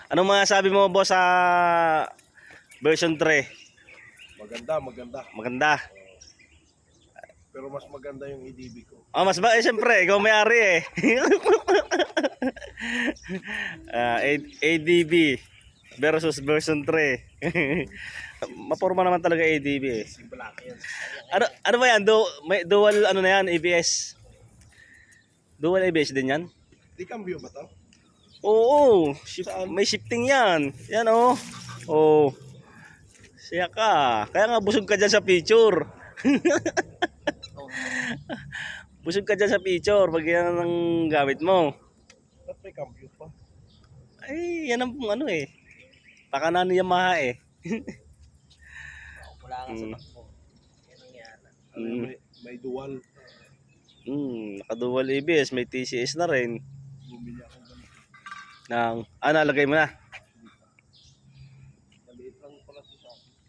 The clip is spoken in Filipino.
Anong masabi mo boss sa version 3? Maganda. Maganda. Pero mas maganda yung EDB ko. Mas ba? Siyempre, ikaw may-ari eh. ADB versus version 3. Maporma naman talaga ADB eh. Si Black yan. Ano ba yan? May dual ano na yan, ABS. Dual ABS din yan? Di cambio ba to? Oo, Saan? may shifting yan. Yan oh. Oh. Siya ka. Kaya nga busog ka dyan sa picture. Busog ka dyan sa picture pag yan ang gamit mo. Ba't may cambio pa? Ay, yan ang ano eh. Pakanan ni Yamaha eh. Wala nga sa takbo. Yan ang yan. May dual. Naka-dual ABS, may TCS na rin. Bumili ako ganito. Nalagay mo na. Maliit lang pala ito sa akin.